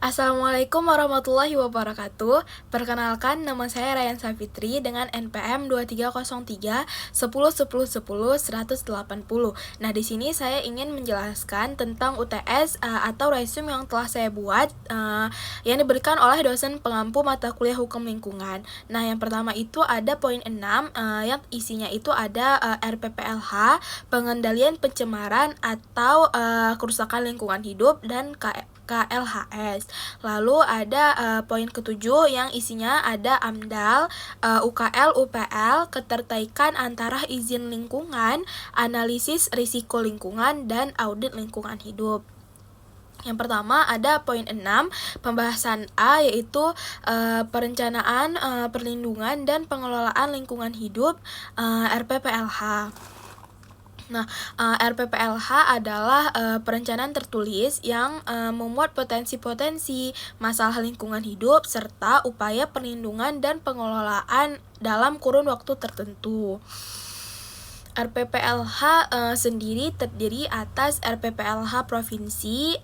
Assalamualaikum warahmatullahi wabarakatuh. Perkenalkan, nama saya Ryan Savitri dengan NPM 2303 10 10 10 180. Nah, di sini saya ingin menjelaskan tentang UTS atau resume yang telah saya buat yang diberikan oleh dosen pengampu mata kuliah Hukum Lingkungan. Nah, yang pertama itu ada poin 6 yang isinya itu ada RPPLH, pengendalian pencemaran atau kerusakan lingkungan hidup, dan KLHS. Lalu ada poin ketujuh yang isinya ada AMDAL, UKL, UPL, keterkaitan antara izin lingkungan, analisis risiko lingkungan, dan audit lingkungan hidup. Yang pertama ada poin 6, pembahasan A, yaitu perencanaan, perlindungan, dan pengelolaan lingkungan hidup RPPLH. Nah, RPPLH adalah perencanaan tertulis yang memuat potensi-potensi masalah lingkungan hidup serta upaya perlindungan dan pengelolaan dalam kurun waktu tertentu. RPPLH sendiri terdiri atas RPPLH provinsi,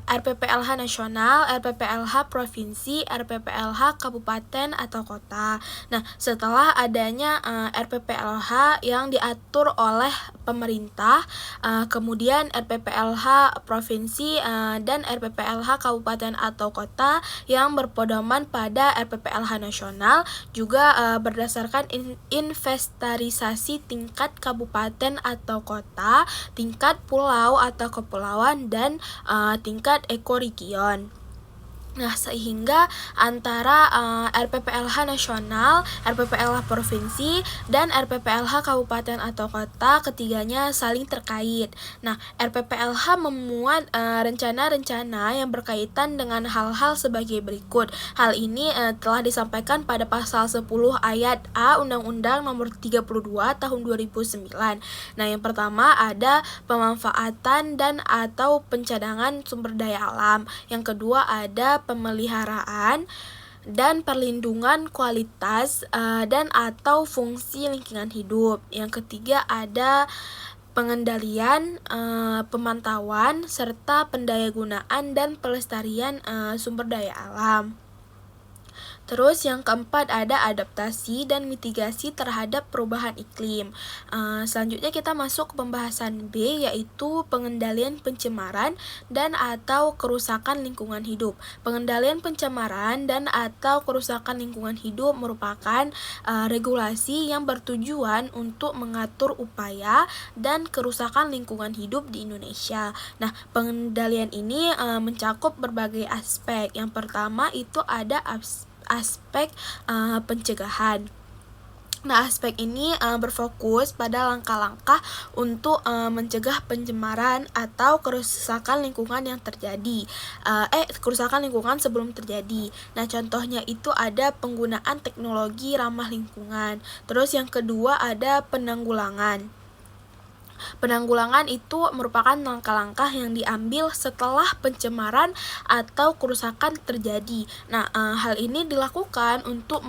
RPPLH nasional, RPPLH provinsi, RPPLH kabupaten atau kota. Nah, setelah adanya RPPLH yang diatur oleh pemerintah, kemudian RPPLH provinsi dan RPPLH kabupaten atau kota yang berpedoman pada RPPLH nasional juga berdasarkan inventarisasi tingkat kabupaten atau kota, tingkat pulau atau kepulauan, dan tingkat ekoregion. Nah, sehingga antara RPPLH nasional, RPPLH provinsi, dan RPPLH kabupaten atau kota ketiganya saling terkait. Nah, RPPLH memuat rencana-rencana yang berkaitan dengan hal-hal sebagai berikut. Hal ini telah disampaikan pada pasal 10 ayat A Undang-Undang Nomor 32 Tahun 2009. Nah, yang pertama ada pemanfaatan dan atau pencadangan sumber daya alam. Yang kedua ada pemeliharaan dan perlindungan kualitas dan atau fungsi lingkungan hidup. Yang ketiga ada pengendalian, pemantauan, serta pendayagunaan dan pelestarian sumber daya alam. Terus yang keempat ada adaptasi dan mitigasi terhadap perubahan iklim. Selanjutnya kita masuk ke pembahasan B, yaitu pengendalian pencemaran dan atau kerusakan lingkungan hidup. Pengendalian pencemaran dan atau kerusakan lingkungan hidup merupakan regulasi yang bertujuan untuk mengatur upaya dan kerusakan lingkungan hidup di Indonesia. Nah, pengendalian ini mencakup berbagai aspek. Yang pertama itu ada aspek pencegahan. Nah, aspek ini berfokus pada langkah-langkah untuk mencegah pencemaran atau kerusakan lingkungan yang terjadi. Kerusakan lingkungan sebelum terjadi. Nah, contohnya itu ada penggunaan teknologi ramah lingkungan. Terus yang kedua ada penanggulangan. Penanggulangan itu merupakan langkah-langkah yang diambil setelah pencemaran atau kerusakan terjadi. Nah, hal ini dilakukan untuk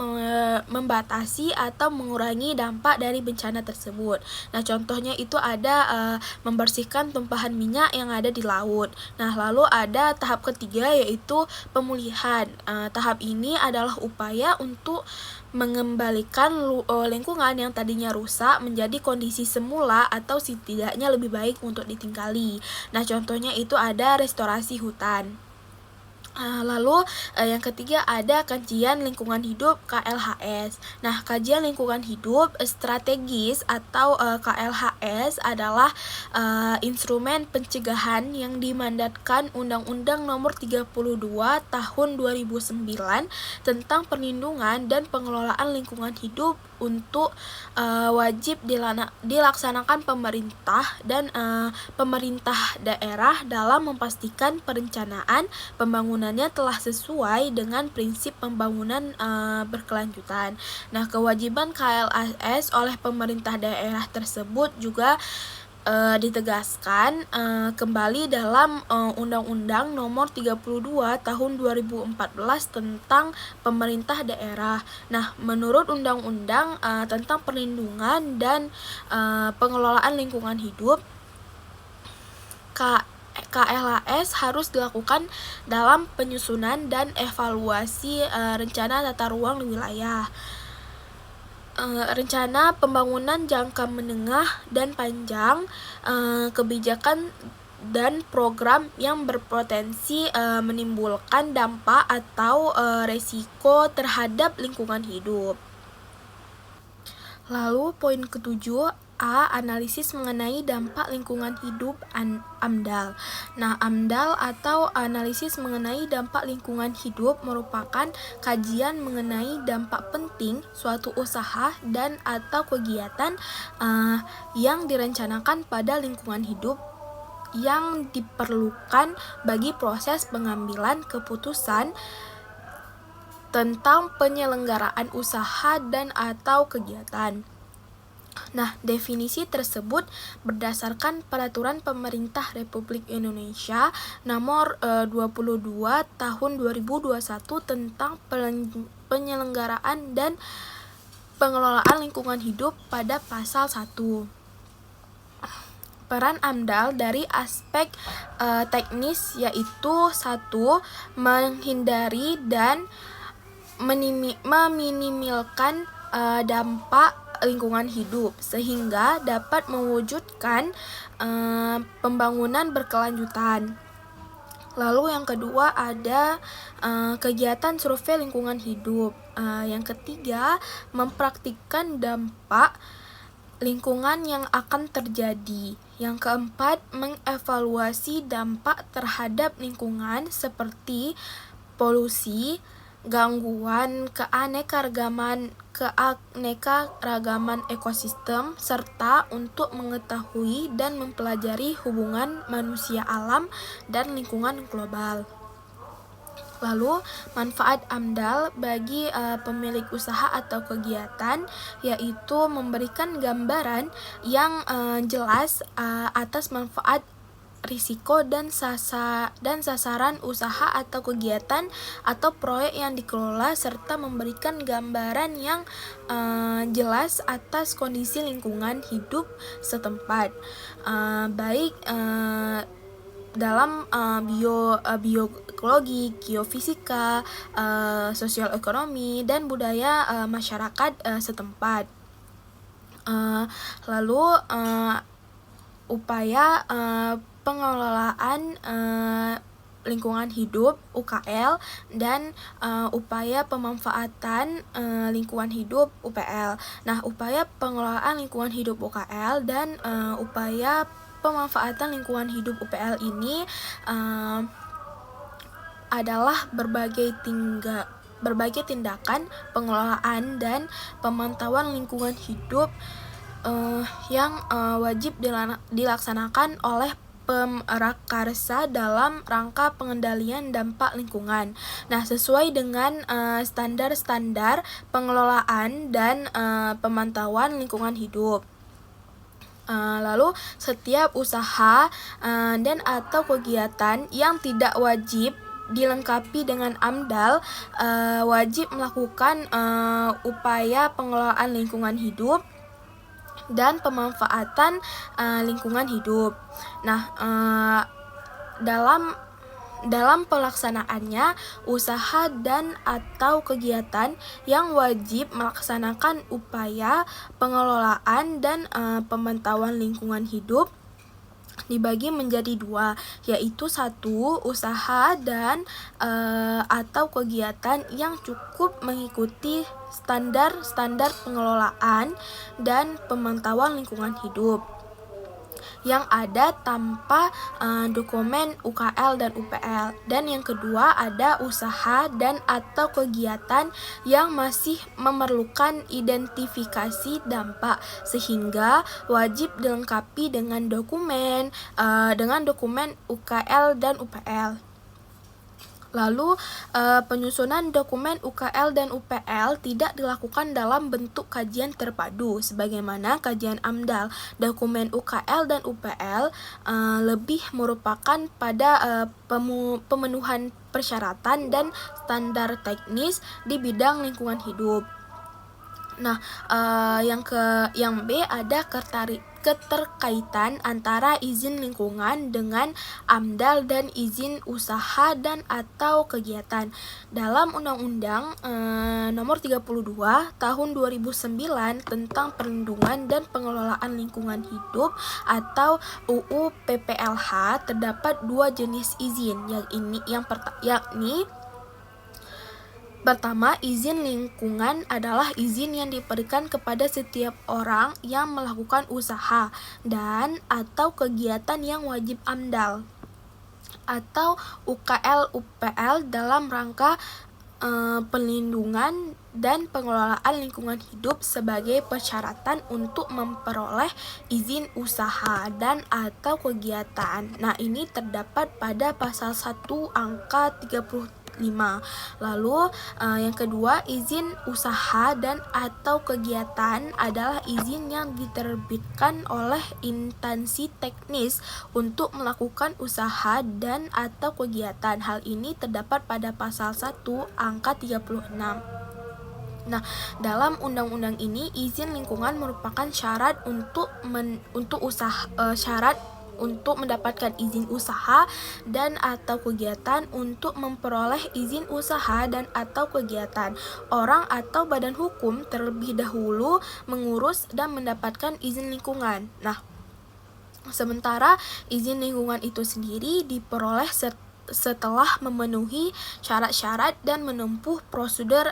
membatasi atau mengurangi dampak dari bencana tersebut. Nah, contohnya itu ada membersihkan tumpahan minyak yang ada di laut. Nah, lalu ada tahap ketiga yaitu pemulihan. Tahap ini adalah upaya untuk mengembalikan lingkungan yang tadinya rusak menjadi kondisi semula atau setidaknya lebih baik untuk ditinggali. Nah, contohnya itu ada restorasi hutan. Lalu yang ketiga ada kajian lingkungan hidup KLHS. Nah, kajian lingkungan hidup strategis atau KLHS adalah instrumen pencegahan yang dimandatkan Undang-Undang Nomor 32 Tahun 2009 tentang perlindungan dan pengelolaan lingkungan hidup untuk wajib dilaksanakan pemerintah dan pemerintah daerah dalam memastikan perencanaan pembangunannya telah sesuai dengan prinsip pembangunan berkelanjutan. Nah, kewajiban KLHS oleh pemerintah daerah tersebut juga ditegaskan kembali dalam Undang-Undang Nomor 32 Tahun 2014 tentang pemerintah daerah. Nah, menurut Undang-Undang tentang perlindungan dan pengelolaan lingkungan hidup, KLHS harus dilakukan dalam penyusunan dan evaluasi rencana tata ruang wilayah. Rencana pembangunan jangka menengah dan panjang, kebijakan dan program yang berpotensi menimbulkan dampak atau resiko terhadap lingkungan hidup. Lalu poin ketujuh, analisis mengenai dampak lingkungan hidup AMDAL. Nah, AMDAL atau analisis mengenai dampak lingkungan hidup merupakan kajian mengenai dampak penting suatu usaha dan atau kegiatan yang direncanakan pada lingkungan hidup yang diperlukan bagi proses pengambilan keputusan tentang penyelenggaraan usaha dan atau kegiatan. Nah, definisi tersebut berdasarkan Peraturan Pemerintah Republik Indonesia Nomor 22 Tahun 2021 tentang penyelenggaraan dan pengelolaan lingkungan hidup pada pasal 1. Peran AMDAL dari aspek teknis yaitu 1. Menghindari dan meminimalkan dampak lingkungan hidup sehingga dapat mewujudkan pembangunan berkelanjutan. Lalu yang kedua ada kegiatan survei lingkungan hidup. Yang ketiga, mempraktikkan dampak lingkungan yang akan terjadi. Yang keempat, mengevaluasi dampak terhadap lingkungan seperti polusi, gangguan keanekaragaman ekosistem, serta untuk mengetahui dan mempelajari hubungan manusia alam dan lingkungan global. Lalu, manfaat AMDAL bagi pemilik usaha atau kegiatan yaitu memberikan gambaran yang jelas atas manfaat, risiko dan sasaran usaha atau kegiatan atau proyek yang dikelola serta memberikan gambaran yang jelas atas kondisi lingkungan hidup setempat, baik dalam bioekologi, geofisika, sosial ekonomi dan budaya masyarakat setempat. Lalu upaya pengelolaan lingkungan hidup UKL dan upaya pemanfaatan lingkungan hidup UPL. Nah, upaya pengelolaan lingkungan hidup UKL dan upaya pemanfaatan lingkungan hidup UPL ini adalah berbagai tindakan pengelolaan dan pemantauan lingkungan hidup yang wajib dilaksanakan oleh pemrakarsa dalam rangka pengendalian dampak lingkungan. Nah, sesuai dengan standar-standar pengelolaan dan pemantauan lingkungan hidup. Lalu setiap usaha dan atau kegiatan yang tidak wajib dilengkapi dengan AMDAL wajib melakukan upaya pengelolaan lingkungan hidup dan pemanfaatan lingkungan hidup. Nah, dalam pelaksanaannya, usaha dan atau kegiatan yang wajib melaksanakan upaya pengelolaan dan pemantauan lingkungan hidup dibagi menjadi 2, yaitu 1. Usaha dan atau kegiatan yang cukup mengikuti standar pengelolaan dan pemantauan lingkungan hidup yang ada tanpa dokumen UKL dan UPL. Dan yang kedua ada usaha dan atau kegiatan yang masih memerlukan identifikasi dampak sehingga wajib dilengkapi dengan dokumen UKL dan UPL. Lalu, penyusunan dokumen UKL dan UPL tidak dilakukan dalam bentuk kajian terpadu, sebagaimana kajian AMDAL. Dokumen UKL dan UPL lebih merupakan pada pemenuhan persyaratan dan standar teknis di bidang lingkungan hidup. Nah, yang B ada keterkaitan antara izin lingkungan dengan AMDAL dan izin usaha dan atau kegiatan. Dalam Undang-Undang Nomor 32 Tahun 2009 tentang Perlindungan dan Pengelolaan Lingkungan Hidup atau UU PPLH terdapat dua jenis izin, yakni pertama, izin lingkungan adalah izin yang diberikan kepada setiap orang yang melakukan usaha dan atau kegiatan yang wajib AMDAL atau UKL-UPL dalam rangka perlindungan dan pengelolaan lingkungan hidup sebagai persyaratan untuk memperoleh izin usaha dan atau kegiatan. Nah, ini terdapat pada pasal 1 angka 35. Lalu yang kedua, izin usaha dan atau kegiatan adalah izin yang diterbitkan oleh instansi teknis untuk melakukan usaha dan atau kegiatan. Hal ini terdapat pada pasal 1 angka 36. Nah, dalam undang-undang ini izin lingkungan merupakan syarat untuk mendapatkan izin usaha dan atau kegiatan. Untuk memperoleh izin usaha dan atau kegiatan, orang atau badan hukum terlebih dahulu mengurus dan mendapatkan izin lingkungan. Nah, sementara izin lingkungan itu sendiri diperoleh setelah memenuhi syarat-syarat dan menempuh prosedur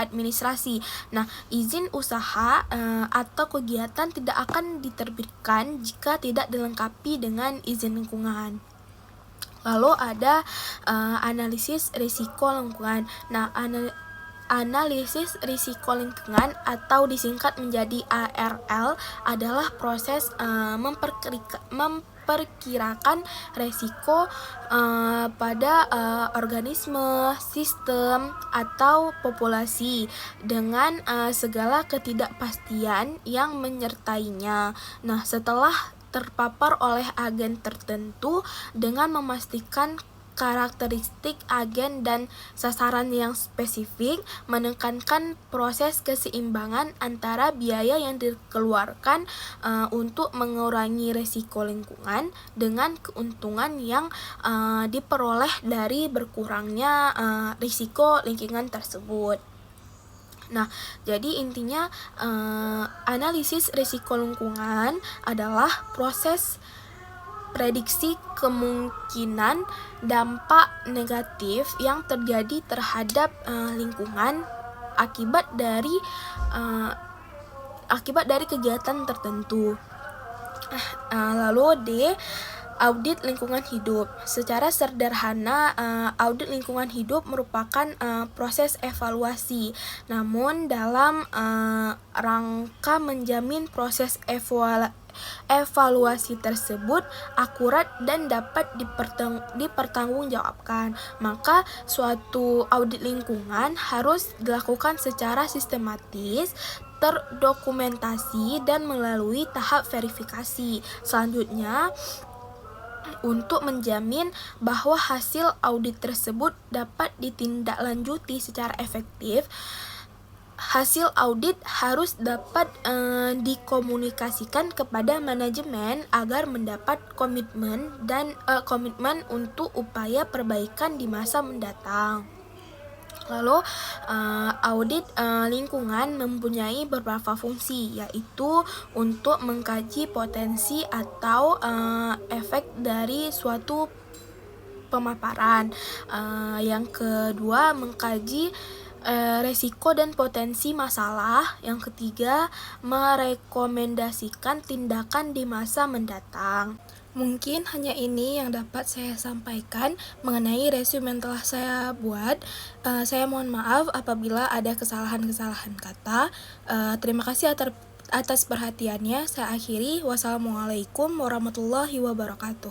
administrasi. Nah, izin usaha atau kegiatan tidak akan diterbitkan jika tidak dilengkapi dengan izin lingkungan. Lalu ada analisis risiko lingkungan. Nah, analisis risiko lingkungan atau disingkat menjadi ARL adalah proses memperkirakan resiko pada organisme, sistem, atau populasi dengan segala ketidakpastian yang menyertainya. Nah, setelah terpapar oleh agen tertentu dengan memastikan karakteristik agen dan sasaran yang spesifik, menekankan proses keseimbangan antara biaya yang dikeluarkan untuk mengurangi risiko lingkungan dengan keuntungan yang diperoleh dari berkurangnya risiko lingkungan tersebut. Nah, jadi intinya analisis risiko lingkungan adalah proses prediksi kemungkinan dampak negatif yang terjadi terhadap lingkungan akibat dari kegiatan tertentu. Lalu D, audit lingkungan hidup. Secara sederhana, audit lingkungan hidup merupakan proses evaluasi. Namun dalam rangka menjamin proses evaluasi tersebut akurat dan dapat dipertanggungjawabkan, maka suatu audit lingkungan harus dilakukan secara sistematis, terdokumentasi, dan melalui tahap verifikasi. Selanjutnya, untuk menjamin bahwa hasil audit tersebut dapat ditindaklanjuti secara efektif, hasil audit harus dapat dikomunikasikan kepada manajemen agar mendapat komitmen untuk upaya perbaikan di masa mendatang. Lalu audit lingkungan mempunyai beberapa fungsi, yaitu untuk mengkaji potensi atau efek dari suatu pemaparan. Yang kedua, mengkaji resiko dan potensi masalah. Yang ketiga, merekomendasikan tindakan di masa mendatang. Mungkin hanya ini yang dapat saya sampaikan mengenai resume yang telah saya buat. Saya mohon maaf apabila ada kesalahan-kesalahan kata. Terima kasih atas perhatiannya. Saya akhiri. Wassalamualaikum warahmatullahi wabarakatuh.